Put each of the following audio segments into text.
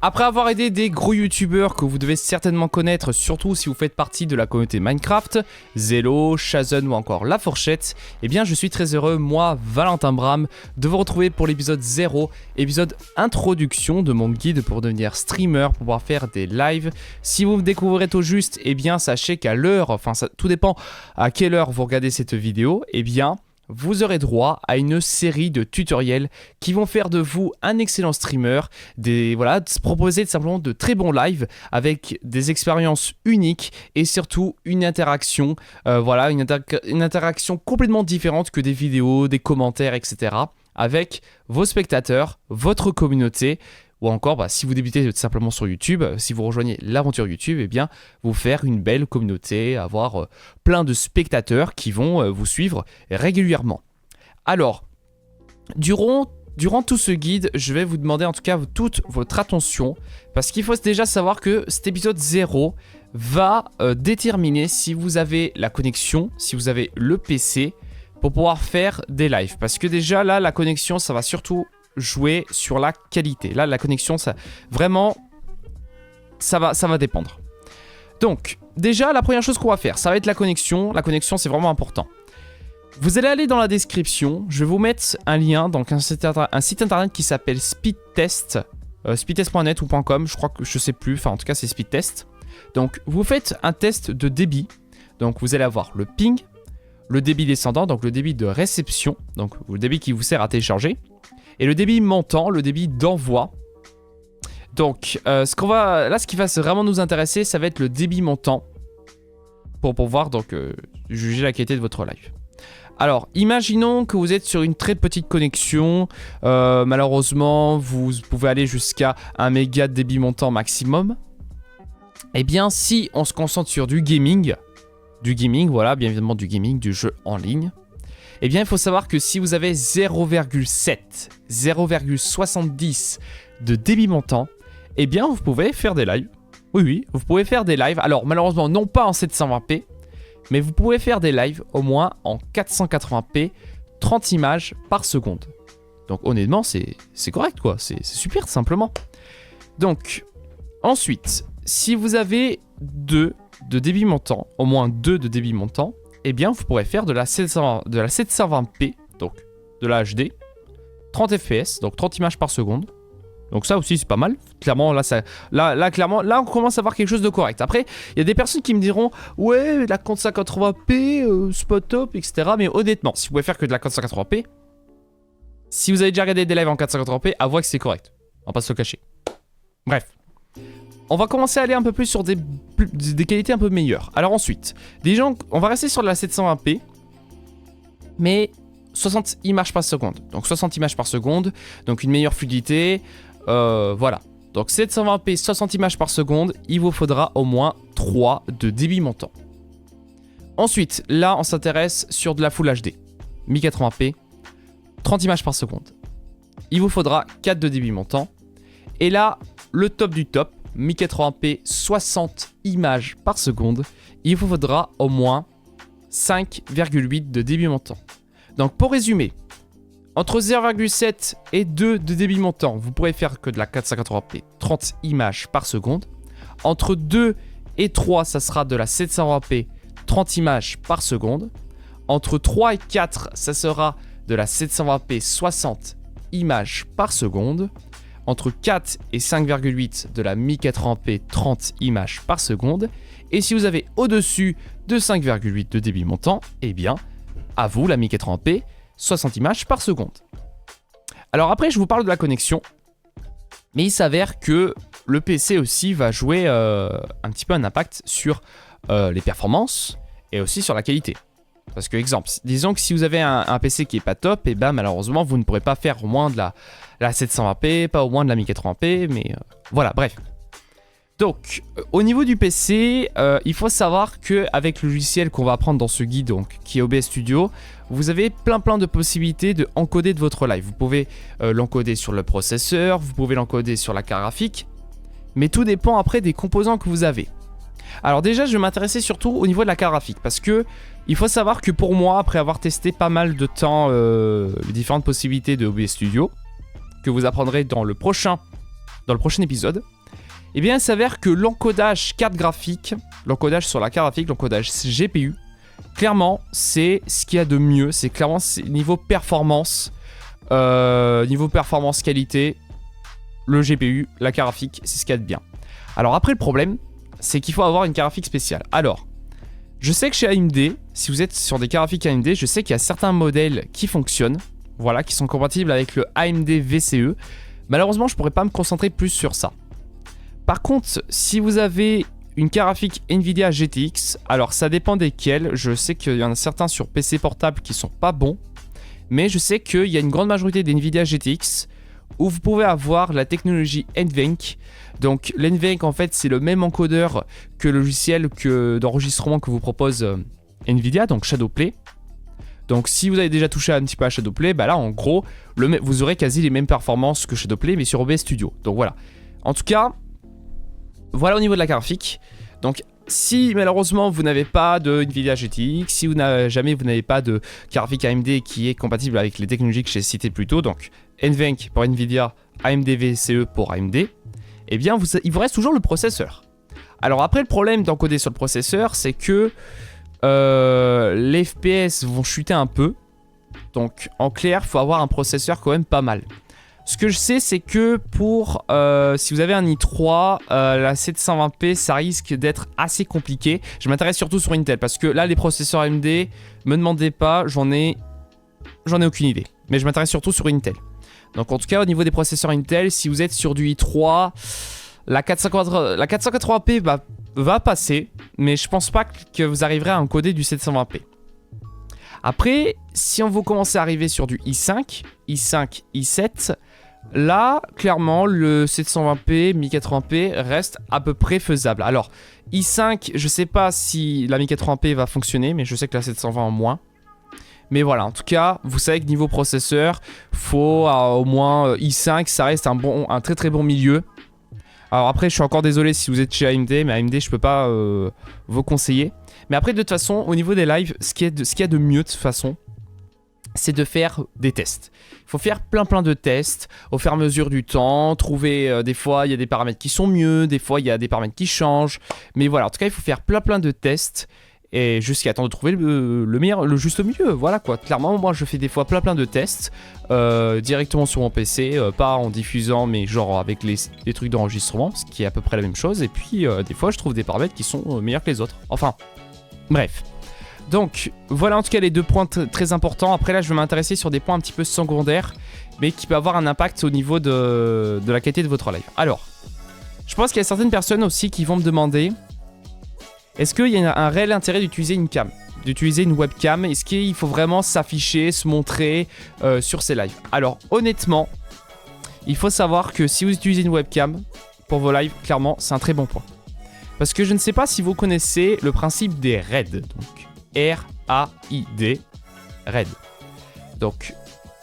Après avoir aidé des gros youtubeurs que vous devez certainement connaître, surtout si vous faites partie de la communauté Minecraft, Zelo, Shazen ou encore La Fourchette, eh bien je suis très heureux, moi, Valentin Bram, de vous retrouver pour l'épisode 0, épisode introduction de mon guide pour devenir streamer, pour pouvoir faire des lives. Si vous me découvrez tout juste, eh bien sachez qu'à l'heure, enfin ça, tout dépend à quelle heure vous regardez cette vidéo, eh bien vous aurez droit à une série de tutoriels qui vont faire de vous un excellent streamer, proposer simplement de très bons lives avec des expériences uniques et surtout une interaction, une interaction complètement différente que des vidéos, des commentaires, etc. avec vos spectateurs, votre communauté. Ou encore, si vous débutez tout simplement sur YouTube, si vous rejoignez l'aventure YouTube, eh bien, vous faire une belle communauté, avoir plein de spectateurs qui vont vous suivre régulièrement. Alors, durant tout ce guide, je vais vous demander en tout cas toute votre attention, parce qu'il faut déjà savoir que cet épisode 0 va déterminer si vous avez la connexion, si vous avez le PC, pour pouvoir faire des lives. Parce que déjà là, la connexion, ça va surtout jouer sur la qualité. Là, la connexion, ça va dépendre. Donc, déjà, la première chose qu'on va faire, ça va être la connexion. La connexion, c'est vraiment important. Vous allez aller dans la description. Je vais vous mettre un lien, donc un site internet qui s'appelle Speedtest, speedtest.net ou .com, je crois que je sais plus. Enfin, en tout cas, c'est Speedtest. Donc, vous faites un test de débit. Donc, vous allez avoir le ping, le débit descendant, donc le débit de réception, donc le débit qui vous sert à télécharger. Et le débit montant, le débit d'envoi. Donc, ce qui va vraiment nous intéresser, ça va être le débit montant. Pour pouvoir donc juger la qualité de votre live. Alors, imaginons que vous êtes sur une très petite connexion. Malheureusement, vous pouvez aller jusqu'à 1 méga de débit montant maximum. Eh bien, si on se concentre sur du gaming, voilà, bien évidemment du gaming, du jeu en ligne. Eh bien, il faut savoir que si vous avez 0,7, 0,70 de débit montant, eh bien, vous pouvez faire des lives. Oui, vous pouvez faire des lives. Alors, malheureusement, non pas en 720p, mais vous pouvez faire des lives au moins en 480p, 30 images par seconde. Donc, honnêtement, c'est correct, quoi. C'est super, simplement. Donc, ensuite, si vous avez 2 de débit montant, au moins 2 de débit montant, eh bien, vous pourrez faire de la 720p, donc de la HD, 30 fps, donc 30 images par seconde. Donc ça aussi, c'est pas mal. Clairement, clairement, on commence à avoir quelque chose de correct. Après, il y a des personnes qui me diront, ouais, la 480p, c'est pas top, etc. Mais honnêtement, si vous pouvez faire que de la 480p, si vous avez déjà regardé des lives en 480p, avouez que c'est correct. On va pas se le cacher. Bref. On va commencer à aller un peu plus sur des qualités un peu meilleures. Alors ensuite, on va rester sur de la 720p, mais 60 images par seconde. Donc 60 images par seconde, donc une meilleure fluidité, voilà. Donc 720p, 60 images par seconde, il vous faudra au moins 3 de débit montant. Ensuite, là, on s'intéresse sur de la Full HD, 1080p, 30 images par seconde. Il vous faudra 4 de débit montant. Et là, le top du top, 1080p, 60 images par seconde, il vous faudra au moins 5,8 de débit montant. Donc pour résumer, entre 0,7 et 2 de débit montant, vous pourrez faire que de la 480p, 30 images par seconde. Entre 2 et 3, ça sera de la 720p, 30 images par seconde. Entre 3 et 4, ça sera de la 720p, 60 images par seconde. Entre 4 et 5,8 de la 1080p 30 images par seconde. Et si vous avez au-dessus de 5,8 de débit montant, eh bien, à vous la 1080p 60 images par seconde. Alors après, je vous parle de la connexion. Mais il s'avère que le PC aussi va jouer un petit peu un impact sur les performances et aussi sur la qualité. Parce que, exemple, disons que si vous avez un PC qui est pas top, et ben malheureusement, vous ne pourrez pas faire au moins de la 720p, pas au moins de la 1080p, mais voilà, bref. Donc, au niveau du PC, il faut savoir qu'avec le logiciel qu'on va apprendre dans ce guide, donc, qui est OBS Studio, vous avez plein de possibilités de encoder de votre live. Vous pouvez l'encoder sur le processeur, vous pouvez l'encoder sur la carte graphique, mais tout dépend après des composants que vous avez. Alors déjà, je vais m'intéresser surtout au niveau de la carte graphique, parce que il faut savoir que pour moi, après avoir testé pas mal de temps les différentes possibilités de OBS Studio, que vous apprendrez dans dans le prochain épisode, eh bien il s'avère que l'encodage carte graphique, l'encodage sur la carte graphique, l'encodage GPU, clairement c'est ce qu'il y a de mieux, c'est clairement niveau performance qualité, le GPU, la carte graphique, c'est ce qu'il y a de bien. Alors après le problème, c'est qu'il faut avoir une carte graphique spéciale. Alors, je sais que chez AMD, si vous êtes sur des cartes graphiques AMD, je sais qu'il y a certains modèles qui fonctionnent, voilà, qui sont compatibles avec le AMD VCE. Malheureusement, je pourrais pas me concentrer plus sur ça. Par contre, si vous avez une carte graphique Nvidia GTX, alors ça dépend desquels. Je sais qu'il y en a certains sur PC portable qui sont pas bons, mais je sais qu'il y a une grande majorité d'Nvidia GTX où vous pouvez avoir la technologie NVENC. Donc l'NVENC en fait c'est le même encodeur que le logiciel d'enregistrement que vous propose Nvidia, donc Shadowplay. Donc si vous avez déjà touché un petit peu à Shadowplay, bah là en gros vous aurez quasi les mêmes performances que Shadowplay mais sur OBS Studio. Donc voilà. En tout cas, voilà au niveau de la carte graphique. Donc si malheureusement vous n'avez pas de Nvidia GTX, si vous n'avez pas de carte graphique AMD qui est compatible avec les technologies que j'ai citées plus tôt, donc NVENC pour Nvidia, AMD VCE pour AMD, eh bien il vous reste toujours le processeur. Alors après le problème d'encoder sur le processeur, c'est que les FPS vont chuter un peu. Donc en clair, il faut avoir un processeur quand même pas mal. Ce que je sais, c'est que pour si vous avez un i3, la 720p, ça risque d'être assez compliqué. Je m'intéresse surtout sur Intel parce que là, les processeurs AMD, me demandez pas, j'en ai aucune idée. Mais je m'intéresse surtout sur Intel. Donc en tout cas, au niveau des processeurs Intel, si vous êtes sur du i3, la 480p va passer, mais je pense pas que vous arriverez à encoder du 720p. Après, si on vous commence à arriver sur du i5, i7, là, clairement, le 720p, 1080p reste à peu près faisable. Alors, i5, je sais pas si la 1080p va fonctionner, mais je sais que la 720 en moins. Mais voilà, en tout cas, vous savez que niveau processeur, faut au moins i5, ça reste un très très bon milieu. Alors après, je suis encore désolé si vous êtes chez AMD, mais AMD, je peux pas vous conseiller. Mais après, de toute façon, au niveau des lives, ce qu'il y a de mieux de toute façon, c'est de faire des tests. Il faut faire plein de tests au fur et à mesure du temps, trouver des fois il y a des paramètres qui sont mieux, des fois il y a des paramètres qui changent. Mais voilà, en tout cas, il faut faire plein de tests et jusqu'à temps de trouver le juste milieu. Voilà quoi. Clairement, moi je fais des fois plein de tests directement sur mon PC, pas en diffusant, mais genre avec les trucs d'enregistrement, ce qui est à peu près la même chose. Et puis des fois, je trouve des paramètres qui sont meilleurs que les autres. Enfin, bref. Donc voilà en tout cas les deux points très importants. Après là je vais m'intéresser sur des points un petit peu secondaires, mais qui peuvent avoir un impact au niveau de la qualité de votre live. Alors, je pense qu'il y a certaines personnes aussi qui vont me demander, est-ce qu'il y a un réel intérêt d'utiliser une cam, d'utiliser une webcam? Est-ce qu'il faut vraiment s'afficher, se montrer sur ces lives? Alors honnêtement, il faut savoir que si vous utilisez une webcam pour vos lives, clairement c'est un très bon point. Parce que je ne sais pas si vous connaissez le principe des RAID, donc R-A-I-D, RAID. Donc,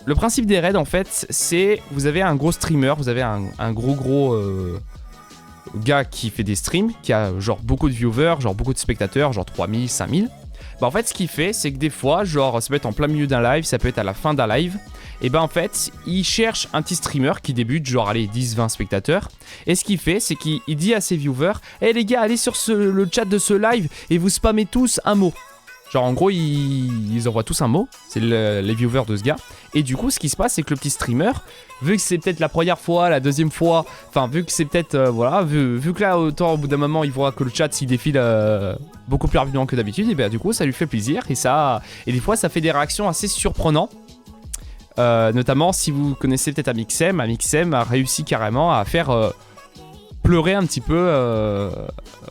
le principe des RAID, en fait, c'est vous avez un gros streamer, vous avez un gros gars qui fait des streams, qui a genre beaucoup de viewers, genre beaucoup de spectateurs, genre 3000, 5000. Bah en fait, ce qu'il fait, c'est que des fois, genre, ça peut être en plein milieu d'un live, ça peut être à la fin d'un live. Et ben en fait, il cherche un petit streamer qui débute, genre allez 10-20 spectateurs. Et ce qu'il fait, c'est qu'il dit à ses viewers, hey les gars, allez sur le chat de ce live et vous spammez tous un mot. Genre en gros ils envoient tous un mot, c'est les viewers de ce gars. Et du coup ce qui se passe c'est que le petit streamer, vu que c'est peut-être la première fois, la deuxième fois, enfin vu que c'est peut-être, voilà, vu que là autant au bout d'un moment il voit que le chat s'il défile beaucoup plus rapidement que d'habitude, et bien du coup ça lui fait plaisir et des fois ça fait des réactions assez surprenantes. Notamment si vous connaissez peut-être Amixem a réussi carrément à faire pleurer un petit peu,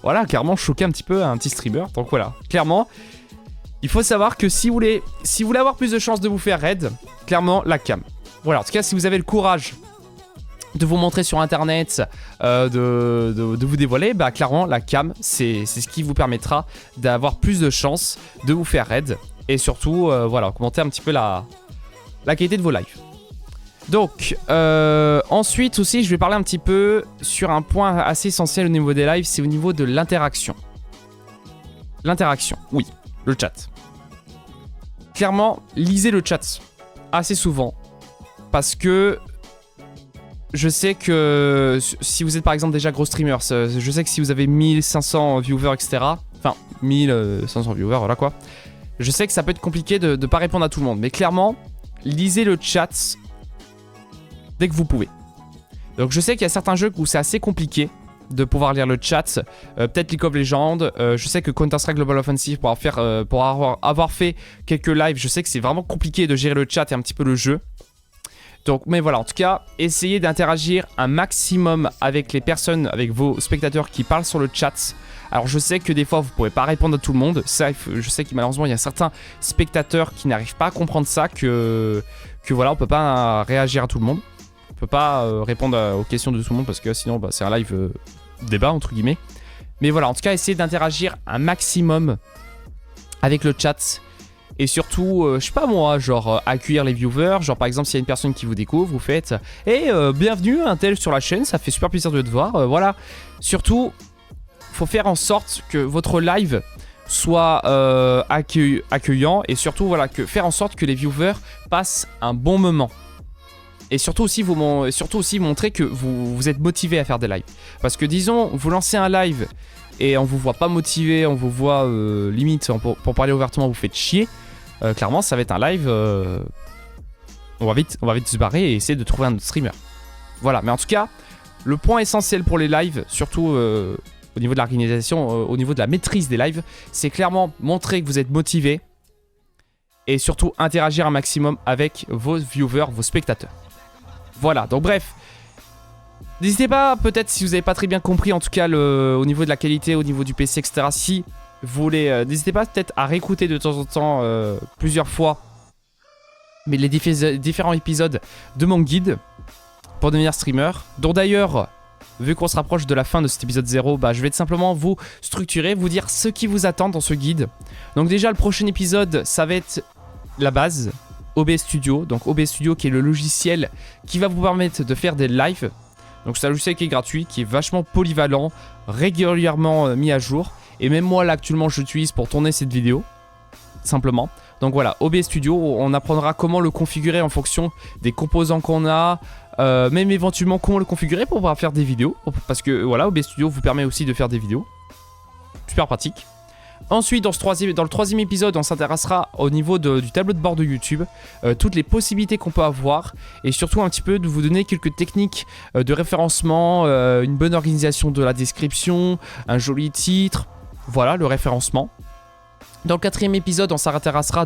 voilà, clairement choquer un petit peu un petit streamer. Donc voilà, clairement il faut savoir que si vous voulez avoir plus de chances de vous faire raid, clairement la cam. Voilà, en tout cas si vous avez le courage de vous montrer sur internet, de vous dévoiler, bah clairement la cam c'est ce qui vous permettra d'avoir plus de chances de vous faire raid. Et surtout, voilà, augmenter un petit peu la qualité de vos lives. Donc, ensuite aussi, je vais parler un petit peu sur un point assez essentiel au niveau des lives, c'est au niveau de l'interaction. L'interaction, oui, le chat. Clairement, lisez le chat assez souvent parce que je sais que si vous êtes par exemple déjà gros streamer, je sais que si vous avez 1500 viewers, etc. Enfin, 1500 viewers, voilà quoi. Je sais que ça peut être compliqué de ne pas répondre à tout le monde. Mais clairement, lisez le chat dès que vous pouvez. Donc je sais qu'il y a certains jeux où c'est assez compliqué de pouvoir lire le chat, peut-être League of Legends, je sais que Counter-Strike Global Offensive pour avoir fait quelques lives, je sais que c'est vraiment compliqué de gérer le chat et un petit peu le jeu. Donc, mais voilà, en tout cas, essayez d'interagir un maximum avec les personnes, avec vos spectateurs qui parlent sur le chat. Alors je sais que des fois vous ne pourrez pas répondre à tout le monde, ça, je sais que malheureusement il y a certains spectateurs qui n'arrivent pas à comprendre ça, que voilà, on peut pas réagir à tout le monde. On peut pas répondre aux questions de tout le monde parce que sinon bah, c'est un live débat entre guillemets. Mais voilà, en tout cas, essayez d'interagir un maximum avec le chat. Et surtout, je sais pas moi, genre accueillir les viewers. Genre par exemple, s'il y a une personne qui vous découvre, vous faites « Hey, bienvenue un tel sur la chaîne, ça fait super plaisir de te voir. » Voilà. Surtout, faut faire en sorte que votre live soit accueillant. Et surtout, voilà, faire en sorte que les viewers passent un bon moment. Et surtout aussi, montrer que vous êtes motivé à faire des lives. Parce que disons, vous lancez un live et on vous voit pas motivé, on vous voit limite, pour parler ouvertement, vous faites chier. Clairement, ça va être un live. On va vite se barrer et essayer de trouver un autre streamer. Voilà, mais en tout cas, le point essentiel pour les lives, surtout au niveau de l'organisation, au niveau de la maîtrise des lives, c'est clairement montrer que vous êtes motivé et surtout interagir un maximum avec vos viewers, vos spectateurs. Voilà, donc bref, n'hésitez pas, peut-être si vous n'avez pas très bien compris, en tout cas au niveau de la qualité, au niveau du PC, etc. Si vous voulez, n'hésitez pas peut-être à réécouter de temps en temps, plusieurs fois, mais les différents épisodes de mon guide pour devenir streamer. Donc d'ailleurs, vu qu'on se rapproche de la fin de cet épisode 0, bah, je vais tout simplement vous structurer, vous dire ce qui vous attend dans ce guide. Donc déjà, le prochain épisode, ça va être la base. OBS Studio, donc OBS Studio qui est le logiciel qui va vous permettre de faire des lives. Donc c'est un logiciel qui est gratuit, qui est vachement polyvalent, régulièrement mis à jour. Et même moi là actuellement je l'utilise pour tourner cette vidéo, simplement. Donc voilà, OBS Studio, on apprendra comment le configurer en fonction des composants qu'on a, même éventuellement comment le configurer pour pouvoir faire des vidéos. Parce que voilà, OBS Studio vous permet aussi de faire des vidéos. Super pratique. Ensuite, dans le troisième épisode, on s'intéressera au niveau du tableau de bord de YouTube, toutes les possibilités qu'on peut avoir et surtout un petit peu de vous donner quelques techniques de référencement, une bonne organisation de la description, un joli titre, voilà le référencement. Dans le quatrième épisode, on s'intéressera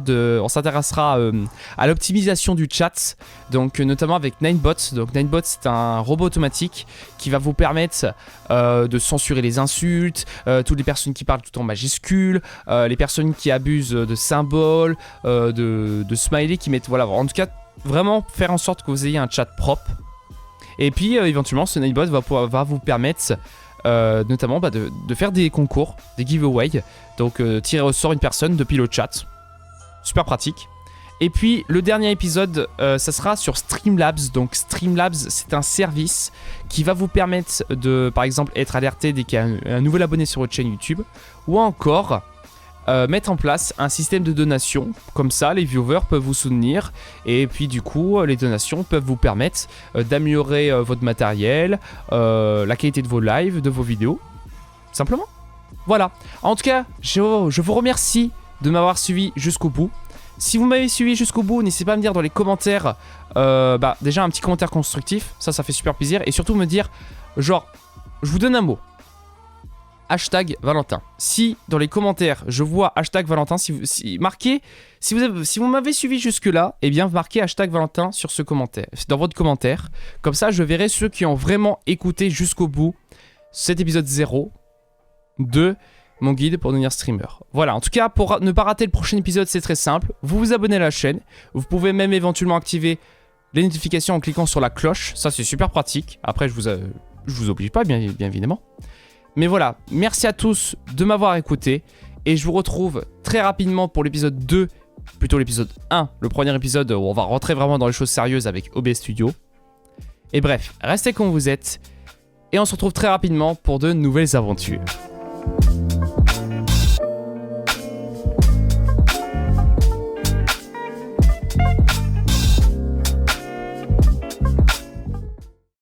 à l'optimisation du chat, donc notamment avec Ninebot. Donc Ninebot, c'est un robot automatique qui va vous permettre de censurer les insultes, toutes les personnes qui parlent tout en majuscules, les personnes qui abusent de symboles, de smileys qui mettent, voilà, en tout cas, vraiment faire en sorte que vous ayez un chat propre. Et puis éventuellement, ce Ninebot va vous permettre notamment de faire des concours, des giveaways, donc tirer au sort une personne depuis le chat, super pratique. Et puis le dernier épisode, ça sera sur Streamlabs. Donc Streamlabs, c'est un service qui va vous permettre de, par exemple, être alerté dès qu'il y a un nouvel abonné sur votre chaîne YouTube, ou encore mettre en place un système de donation. Comme ça, les viewers peuvent vous soutenir et puis du coup, les donations peuvent vous permettre d'améliorer votre matériel, la qualité de vos lives, de vos vidéos, simplement. Voilà. En tout cas, je vous remercie de m'avoir suivi jusqu'au bout. Si vous m'avez suivi jusqu'au bout, n'hésitez pas à me dire dans les commentaires, déjà un petit commentaire constructif, ça fait super plaisir. Et surtout me dire, genre, je vous donne un mot. Hashtag Valentin. Si dans les commentaires je vois hashtag Valentin, si vous m'avez suivi jusque là, eh bien marquez hashtag Valentin sur ce commentaire, dans votre commentaire. Comme ça je verrai ceux qui ont vraiment écouté jusqu'au bout cet épisode 0 de mon guide pour devenir streamer. Voilà, en tout cas pour ne pas rater le prochain épisode, c'est très simple. Vous vous abonnez à la chaîne, vous pouvez même éventuellement activer les notifications en cliquant sur la cloche, ça c'est super pratique. Après je vous oblige pas bien évidemment. Mais voilà, merci à tous de m'avoir écouté et je vous retrouve très rapidement pour l'épisode 2, plutôt l'épisode 1, le premier épisode où on va rentrer vraiment dans les choses sérieuses avec OBS Studio. Et bref, restez comme vous êtes et on se retrouve très rapidement pour de nouvelles aventures.